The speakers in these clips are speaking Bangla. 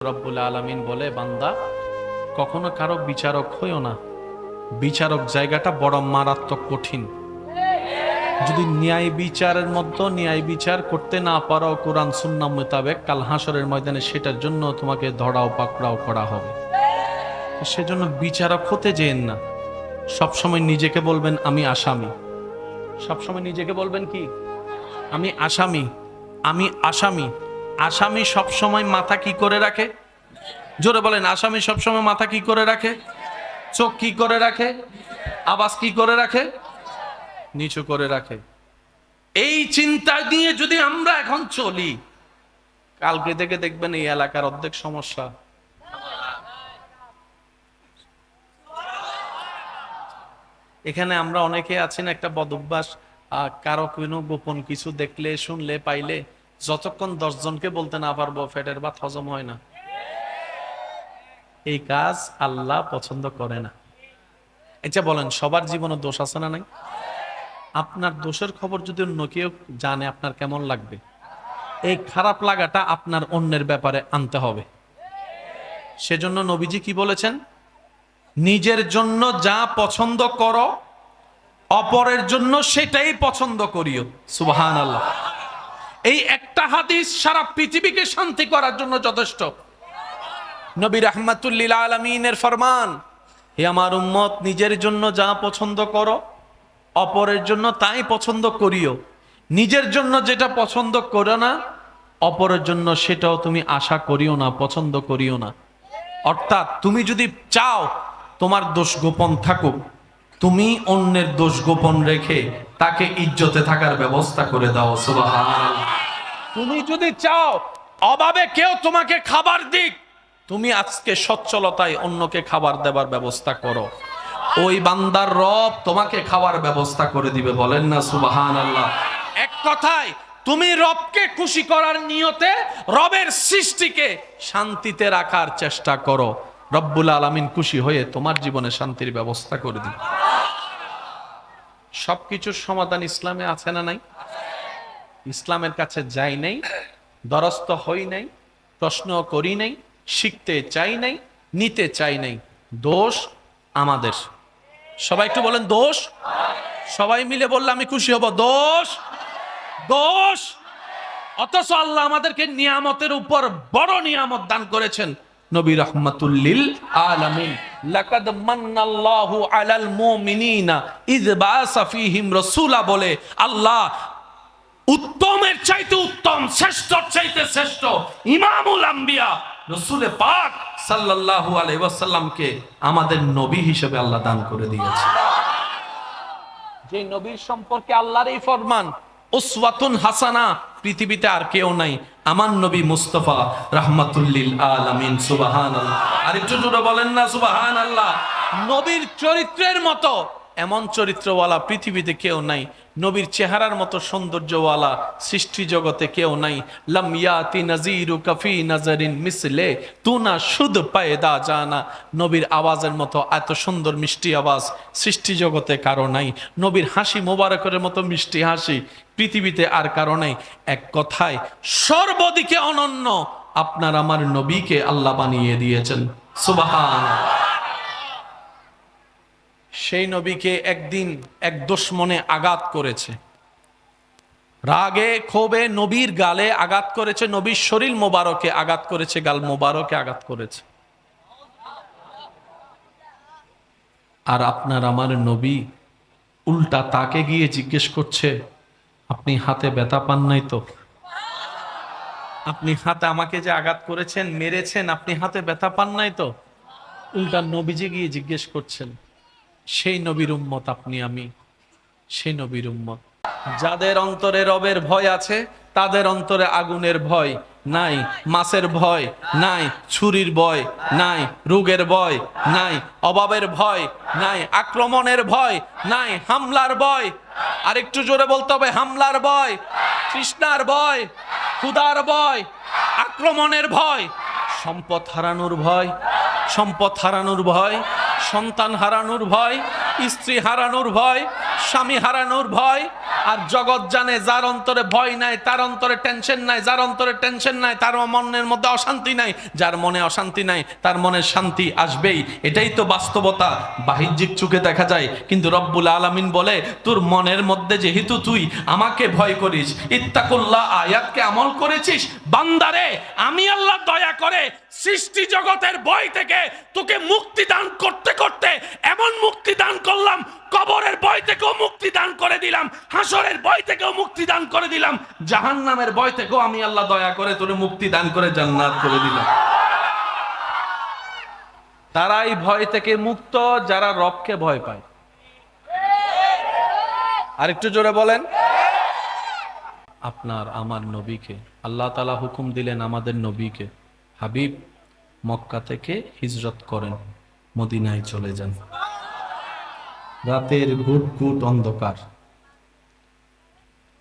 রব্বুল আলামিন বলে, বান্দা কখনো কারো বিচারক হইও না। বিচারক জায়গাটা বড় মারাত্মক কঠিন। যদি ন্যায় বিচারের মধ্যে ন্যায় বিচার করতে না পারো কোরআন সুন্নাহ মোতাবেক, কাল হাসরের ময়দানে সেটার জন্য তোমাকে ধরাও পাকড়াও করা হবে। সেজন্য বিচারক হতে যেন না। সবসময় নিজেকে বলবেন আমি আসামি। সবসময় নিজেকে বলবেন কি? আমি আসামি, আমি আসামি। আসামি সবসময় মাথা কি করে রাখে? জোরে বলেন, আসামি সবসময় মাথা কি করে রাখে? চোখ কি করে রাখে? আওয়াজ কি করে রাখে? নিচু করে রাখে। এই চিন্তা নিয়ে যদি আমরা এখন চলি, কালকে থেকে দেখবেন এই এলাকার অর্ধেক সমস্যা। এখানে আমরা অনেকে আছি না, একটা বদ অভ্যাস, কারো কোনো গোপন কিছু দেখলে শুনলে পাইলে যতক্ষণ 10 জনকে বলতে না পারবো পেটের ভাত হজম হয় না। এই কাজ আল্লাহ পছন্দ করে না। এটা বলেন, সবার জীবনে দোষ আছে না নাই? আপনার দোষের খবর যদি অন্য কেউ জানে আপনার কেমন লাগবে? এই খারাপ লাগাটা আপনার অন্যের ব্যাপারে আনতে হবে। সেজন্য নবীজি কি বলেছেন? নিজের জন্য যা পছন্দ করো অপরের জন্য সেটাই পছন্দ করিও। সুবহানাল্লাহ। এই একটা হাদিস সারা পৃথিবীকে শান্তি করার জন্য যথেষ্ট। নবী রাহমাতুল লিল আলামিনের ফরমান, হে আমার উম্মত, নিজের জন্য যা পছন্দ করো অপরের জন্য তাই পছন্দ করিও। নিজের জন্য যেটা পছন্দ করো না, অপরের জন্য সেটাও তুমি আশা করিও না, পছন্দ করিও না। অর্থাৎ তুমি যদি চাও তোমার দোষ গোপন থাকুক, তুমি অন্যের দোষ গোপন রেখে তাকে ইজ্জতে থাকার ব্যবস্থা করে দাও। সুবহানাল্লাহ। তুমি যদি চাও অভাবে কেউ তোমাকে খাবার দিক, তুমি আজকে সচ্ছলতায় অন্যকে খাবার দেবার ব্যবস্থা করো। ওই বান্দার রব তোমাকে খাওয়ার ব্যবস্থা করে দিবে। বলেন না সুবহানাল্লাহ। এক কথায় তুমি রবকে খুশি করার নিয়তে রবের সৃষ্টিকে শান্তিতে রাখার চেষ্টা করো। রব্বুল আলামিন খুশি হয়ে তোমার জীবনে শান্তির ব্যবস্থা করে দিবে। সবকিছুর সমাধান ইসলামে আছে না নাই? ইসলামের কাছে যাই নাই, দ্বারস্থ হই নাই, প্রশ্ন করি নাই, শিখতে চাই নাই, নিতে চাই নাই। দোষ আমাদের। সবাই একটু বলেন দোষ। সবাই মিলে বললে আমি খুশি হব। দোষ, দোষ। অথচ আল্লাহ আমাদেরকে নিয়ামতের উপর বড় নিয়ামত দান করেছেন। নবী রাহমাতুল লিল আলামিন, লাকাদ মান্নাল্লাহু আলাল মুমিনিনা ইয বাআসা ফীহিম রাসূলা বলে আল্লাহ উত্তমের চাইতে উত্তম, শ্রেষ্ঠর চাইতে শ্রেষ্ঠ ইমামুল আম্বিয়া রাসূলে পাক সাল্লাল্লাহু আলাইহি ওয়াসাল্লামকে আমাদের নবী হিসেবে আল্লাহ দান করে দিয়েছে। যে নবীর সম্পর্কে আল্লাহর এই ফরমান, উসওয়াতুন হাসানা, পৃথিবীতে আর কেউ নাই, আমার নবী মুস্তাফা রাহমাতুল লিল আলামিন। সুবহানাল্লাহ। আর একটু জোরে বলেন না সুবহানাল্লাহ। নবীর চরিত্রের মতো এমন চরিত্রওয়ালা পৃথিবীতে কেউ নাই। নবীর চেহারার মতো সৌন্দর্যওয়ালা সৃষ্টি জগতে কেউ নাই। লাম ইয়াতি নাজিরু কাফি নাজারিন মিসলে তু না শুদ পায়দা জানা। নবীর আওয়াজের মতো এত সুন্দর মিষ্টি আওয়াজ সৃষ্টি জগতে কারো নাই। নবীর হাসি মোবারকের মতো মিষ্টি হাসি পৃথিবীতে আর কারো নাই। এক কথায় সর্বদিকে অনন্য আপনার আমার নবীকে আল্লাহ বানিয়ে দিয়েছেন। সুবহানাল্লাহ। সেই নবীকে একদিন এক দুশমনে আঘাত করেছে। রাগে ক্ষোভে নবীর গালে আঘাত করেছে, নবীর শরীর মোবারকে আঘাত করেছে, গাল মোবারকে আঘাত করেছে। আর আপনার আমার নবী উল্টা তাকে গিয়ে জিজ্ঞেস করছে, আপনি হাতে ব্যথা পান নাই তো? আপনি হাতে আমাকে যে আঘাত করেছেন, মেরেছেন, আপনি হাতে ব্যথা পান নাই তো? উল্টা নবীজি গিয়ে জিজ্ঞেস করছেন। সেই নবীর উম্মত আপনি আমি, সেই নবীর উম্মত। যাদের অন্তরে রবের ভয় আছে তাদের অন্তরে আগুনের ভয় নাই, মাছের ভয় নাই, ছুরির ভয় নাই, রোগের ভয় নাই, অভাবের ভয় নাই, আক্রমণের ভয় নাই, হামলার ভয়। আর একটু জোরে বলতে হবে, হামলার ভয়, তৃষ্ণার ভয়, ক্ষুধার ভয়, আক্রমণের ভয়, সম্পদ হারানোর ভয়, সম্পদ হারানোর ভয়, সন্তান হারানোর ভয়, স্ত্রী হারানোর ভয়, স্বামী হারানোর ভয়, আর জগৎ জানে যার অন্তরে ভয় নাই তার অন্তরে টেনশন নাই, যার অন্তরে টেনশন নাই তার মনের মধ্যে অশান্তি নাই, যার মনে অশান্তি নাই তার মনে শান্তি আসবেই। এটাই তো বাস্তবতা, বাহ্যিক চোখে দেখা যায়। কিন্তু রব্বুল আলামিন বলে তোর মনের মধ্যে যেহেতু তুই আমাকে ভয় করিস, ইত্তাকুল্লাহ আয়াতকে আমল করেছিস, বান্দারে আমি আল্লাহ দয়া করে সৃষ্টি জগতের ভয় থেকে তোকে মুক্তি দান করতে করতে এমন মুক্তি দান করলাম, কবরের ভয় থেকেও মুক্তি দান করে দিলাম, হাসরের ভয় থেকেও মুক্তি দান করে দিলাম, জাহান্নামের ভয় থেকেও আমি আল্লাহ দয়া করে তোরে মুক্তি দান করে জান্নাত করে দিলাম। তারাই ভয় থেকে মুক্ত যারা রবকে ভয় পায়। আরেকটু জোরে বলেন। আপনার আমার নবীকে আল্লাহ তাআলা হুকুম দিলেন, আমাদের নবীকে, হাবিব মক্কা থেকে হিজরত করেন, মদিনায় চলে যান। রাতের ঘুট ঘুট অন্ধকার,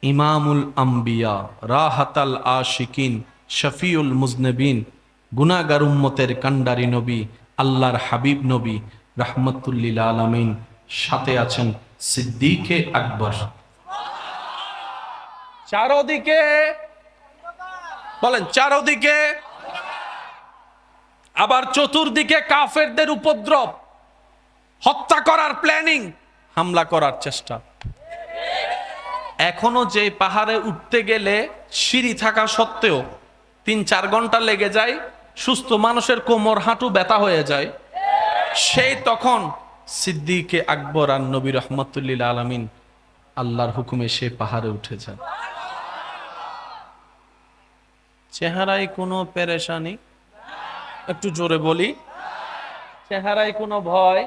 ইমামুল আম্বিয়া, রাহাতাল আশিকিন, শফিউল মুজনবিন, গুনাহগার উম্মতের কান্ডারি নবী, আল্লাহর হাবিব নবী রাহমাতুল্লিল আলামিন, সাথে আছেন সিদ্দিকে আকবর। চারদিকে বলেন, চারদিকে, আবার চতুর্দিকে কাফেরদের উপদ্রব, হত্যা করার প্ল্যানিং, হামলা করার চেষ্টা। এখনো যে পাহাড়ে উঠতে গেলে সিঁড়ি থাকা সত্ত্বেও 3-4 ঘন্টা লেগে যায়, সুস্থ মানুষের কোমর হাঁটু ব্যথা হয়ে যায়, সেই তখন সিদ্দিকে আকবর আর নবী রহমতুল্লিল আলামিন আল্লাহর হুকুমে সে পাহাড়ে উঠে যান। চেহারায় কোনো পেরেশানি, একটু জোরে বলি, চেহারায় কোনো ভয়,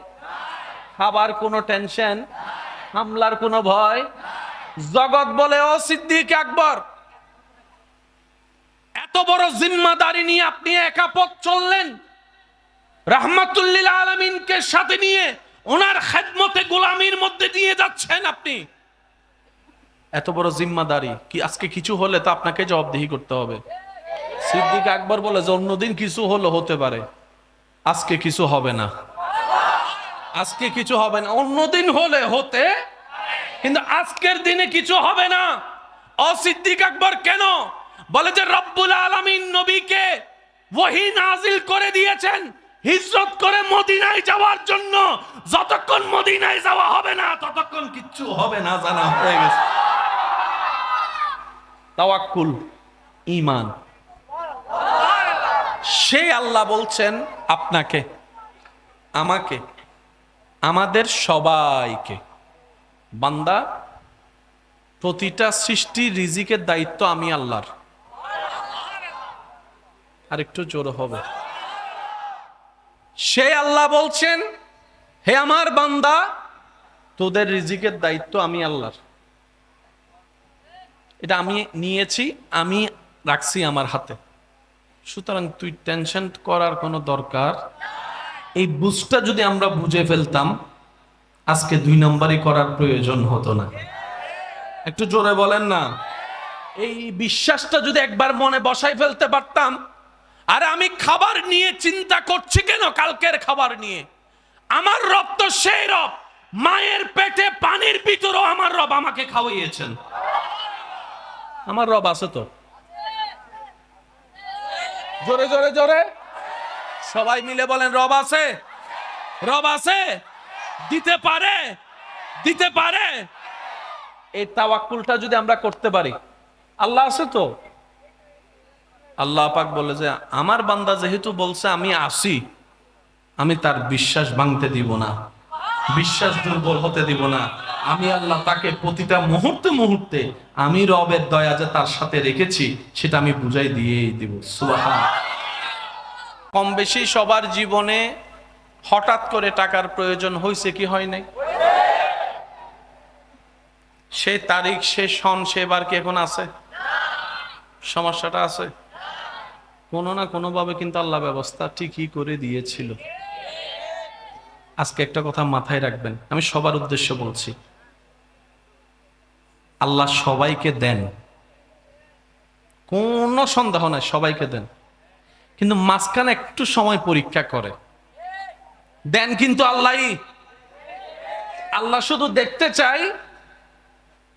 খাবার কোনো টেনশন, হামলার কোনো ভয়। জগৎ বলে ও সিদ্দিক আকবর, এত বড় জিম্মাদারি নিয়ে আপনি একা পথ চললেন, রাহমাতুল্লিল আলামিনকে সাথে নিয়ে ওনার খেদমতে গোলামির মধ্যে দিয়ে যাচ্ছেন আপনি, এত বড় জিম্মাদারি কি আজকে কিছু হলে তো আপনাকে জবাবদিহি করতে হবে। সিদ্দিক আকবর বলে যে অন্যদিন কিছু হলো হতে পারে, আজকে কিছু হবে না, আজকে কিছু হবে না, অন্যদিন হলে হতে, কিন্তু আজকের দিনে কিছু হবে না। ও সিদ্দিক আকবর কেন? বলে যে রব্বুল আলামিন নবীকে ওহী নাজিল করে দিয়েছেন হিজরত করে মদিনায় যাওয়ার জন্য, যতক্ষণ মদিনায় যাওয়া হবে না ততক্ষণ কিচ্ছু হবে না, জানা হয়ে গেছে। তাওয়াক্কুল, ঈমান। সেই আল্লাহ বলছেন আপনাকে, আমাকে, আমাদের সবাইকে, বান্দা প্রতিটা সৃষ্টির রিজিকের দায়িত্ব আমি আল্লাহর। আর একটু জোর হবে। সে আল্লাহ বলছেন, হে আমার বান্দা, তোদের রিজিকের দায়িত্ব আমি আল্লাহর, এটা আমি নিয়েছি, আমি রাখছি আমার হাতে, সুতরাং তুই টেনশন করার কোনো দরকার। এই বুঝটা যদি আমরা বুঝে ফেলতাম, আজকে 2 নম্বরই করার প্রয়োজন হতো না। একটু জোরে বলেন না। এই বিশ্বাসটা যদি একবার মনে বসাই ফেলতে পারতাম, আর আমি খাবার নিয়ে চিন্তা করছি কেন, কালকের খাবার নিয়ে, আমার রব তো সেই রব, মায়ের পেটে পানির ভিতরেও আমার রব আমাকে খাওয়াইয়েছেন। আমার রব আছে তো, জোরে জোরে জোরে সবাই মিলে বলেন, রব আছে, রব আছে, দিতে পারে, দিতে পারে। এই তাওয়াক্কুলটা যদি আমরা করতে পারি, আল্লাহ আছে তো। আল্লাহ পাক বলে যে আমার বান্দা যেহেতু বলছে আমি আসি, আমি তার বিশ্বাস ভাঙতে দিব না, বিশ্বাস দুর্বল হতে দিব না। আমি আল্লাহ তাকে প্রতিটা মুহূর্তে মুহূর্তে আমি রবের দয়া যে তার সাথে রেখেছি সেটা আমি বুঝাই দিয়েই দিব। সুবহান। কম বেশি সবার জীবনে হঠাৎ করে টাকার প্রয়োজন হয়েছে কি হয় নাই? সে তারিখ, সে সন, সেবার কি এখন আছে? সমস্যাটা আছে কোনো না কোনো ভাবে, কিন্তু আল্লাহ ব্যবস্থা ঠিকই করে দিয়েছিল। আজকে একটা কথা মাথায় রাখবেন, আমি সবার উদ্দেশ্যে বলছি, আল্লাহ সবাইকে দেন, কোনো সন্দেহ নাই, সবাইকে দেন, কিন্তু মাঝখানে একটু সময় পরীক্ষা করে দেন। কিন্তু আল্লাহ শুধু দেখতে চাই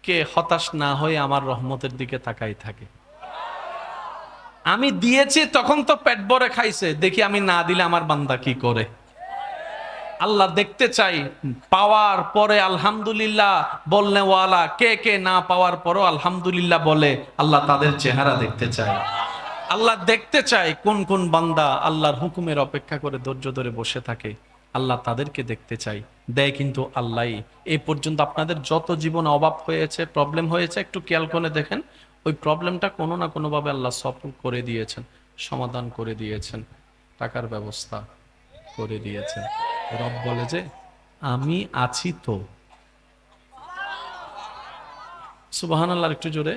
কে হতাশ না হয়ে আমার রহমতের দিকে তাকাই থাকে? আমি দিয়েছি তখন তো পেট ভরে খাইছে, দেখি আমি না দিলে আমার বান্দা কি করে। আল্লাহ দেখতে চাই পাওয়ার পরে আলহামদুলিল্লাহ বলনে ওয়ালা কে কে, না পাওয়ার পরও আলহামদুলিল্লাহ বলে, আল্লাহ তাদের চেহারা দেখতে চায়। আল্লাহ দেখতে চায় কোন কোন বান্দা আল্লাহর হুকুমের অপেক্ষা করে ধৈর্য ধরে বসে থাকে, আল্লাহ তাদেরকে দেখতে চাই। দেয় কিন্তু আল্লাহ। এই পর্যন্ত আপনাদের যত জীবনে অভাব হয়েছে, প্রবলেম হয়েছে, একটু খেয়াল করে দেখেন, ওই প্রবলেমটা কোনো না কোনোভাবে আল্লাহ সফল করে দিয়েছেন, সমাধান করে দিয়েছেন, টাকার ব্যবস্থা করে দিয়েছেন। রব বলে যে আমি আছি তো। সুবহানাল্লাহ, একটু জোরে।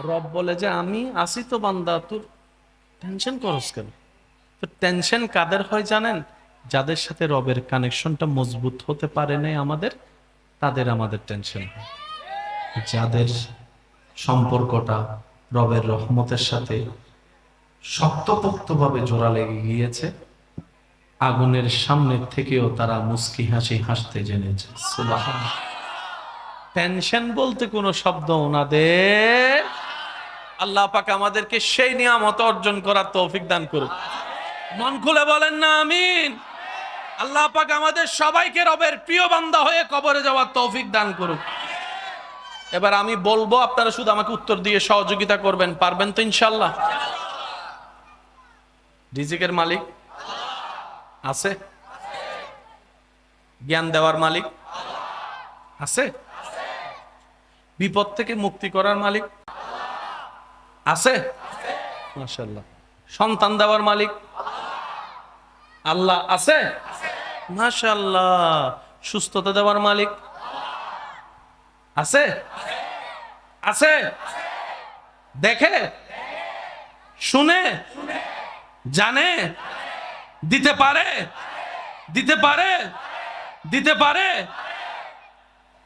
রব বলে যে আমি আছি তো বান্দা, তোর টেনশন করস কেন? তো টেনশন কাদের হয় জানেন? যাদের সাথে রবের কানেকশনটা মজবুত হতে পারে নাই আমাদের, তাদের আমাদের টেনশন হয়। যাদের সম্পর্কটা রবের রহমতের সাথে শক্তপোক্তভাবে জোড়া লেগে গিয়েছে, আগুনের সামনের থেকেও তারা মুস্কি হাসি হাসতে জেনেছে। সুবহানাল্লাহ। টেনশন বলতে কোনো শব্দ ওনাদের। আল্লাহ পাক আমাদেরকে সেই নিয়ামত অর্জন করার তৌফিক দান করুন। মন খুলে বলেন না আমিন। আল্লাহ পাক আমাদের সবাইকে রবের প্রিয় বান্দা হয়ে কবরে যাওয়ার তৌফিক দান করুন। এবার আমি বলবো, আপনারা শুধু আমাকে উত্তর দিয়ে সহযোগিতা করবেন, পারবেন তো ইনশাআল্লাহ? রিজিকের মালিক আছে? জ্ঞান দেওয়ার মালিক আছে? বিপদ থেকে মুক্তি করার মালিক আছে? মাশাআল্লাহ। সন্তান দেওয়ার মালিক আল্লাহ আছে? মাশাআল্লাহ। সুস্থতা দেওয়ার মালিক আছে? আছে? দেখে, শুনে, জানে, দিতে পারে, দিতে পারে, দিতে পারে।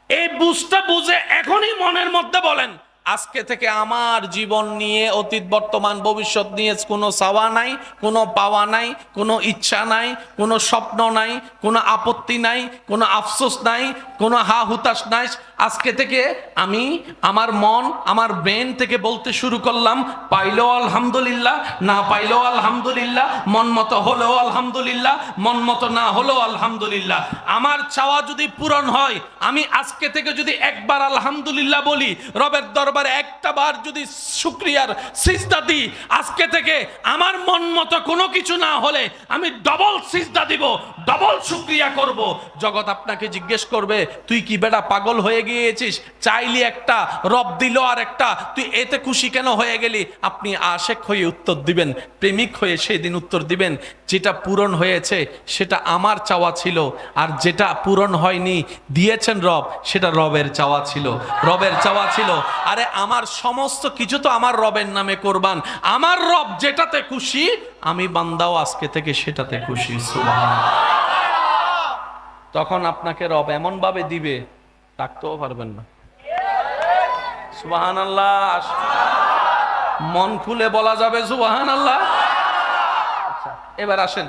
এই বুঝটা বুঝে এখনই মনের মধ্যে বলেন, আজকে থেকে আমার জীবন নিয়ে অতীত বর্তমান ভবিষ্যৎ নিয়ে কোনো চাওয়া নাই, কোনো পাওয়া নাই, কোনো ইচ্ছা নাই, কোনো স্বপ্ন নাই, কোনো আপত্তি নাই, কোনো আফসোস নাই, কোনো হা হুতাশ নাই। আজকে থেকে আমি আমার মন, আমার ব্রেন থেকে বলতে শুরু করলাম, পাইলেও আলহামদুলিল্লাহ, না পাইলেও আলহামদুলিল্লাহ, মন মতো হলেও আলহামদুলিল্লাহ, মন মতো না হলেও আলহামদুলিল্লাহ। আমার চাওয়া যদি পূরণ হয়, আমি আজকে থেকে যদি একবার আলহামদুলিল্লাহ বলি, রবের দরবারে একটা বার যদি শুকরিয়ার সিজদা দিই, আজকে থেকে আমার মন মতো কোনো কিছু না হলে আমি ডবল সিজদা দিব, ডবল শুকরিয়া করব। জগৎ আপনাকে জিজ্ঞেস করবে, তুই কি বেটা পাগল হয়ে গিয়েছিস? চাইলি একটা, রব দিল আর একটা, তুই এতে খুশি কেন হয়ে গেলি? আপনি আশেক হয়ে উত্তর দিবেন, প্রেমিক হয়ে সেই দিন উত্তর দিবেন, যেটা পূরণ হয়েছে সেটা আমার চাওয়া ছিল, আর যেটা পূরণ হয়নি দিয়েছেন রব, সেটা রবের চাওয়া ছিল, রবের চাওয়া ছিল। আরে আমার সমস্ত কিছু তো আমার রবের নামে কোরবান। আমার রব যেটাতে খুশি, আমি বান্দাও আজকে থেকে সেটাতে খুশি। সুবহানাল্লাহ। তখন আপনাকে রব এমন ভাবে দিবে, থাকতেও পারবেন না। সুবহানাল্লাহ। মন খুলে বলা যাবে সুবহানাল্লাহ। আচ্ছা, এবার আসেন।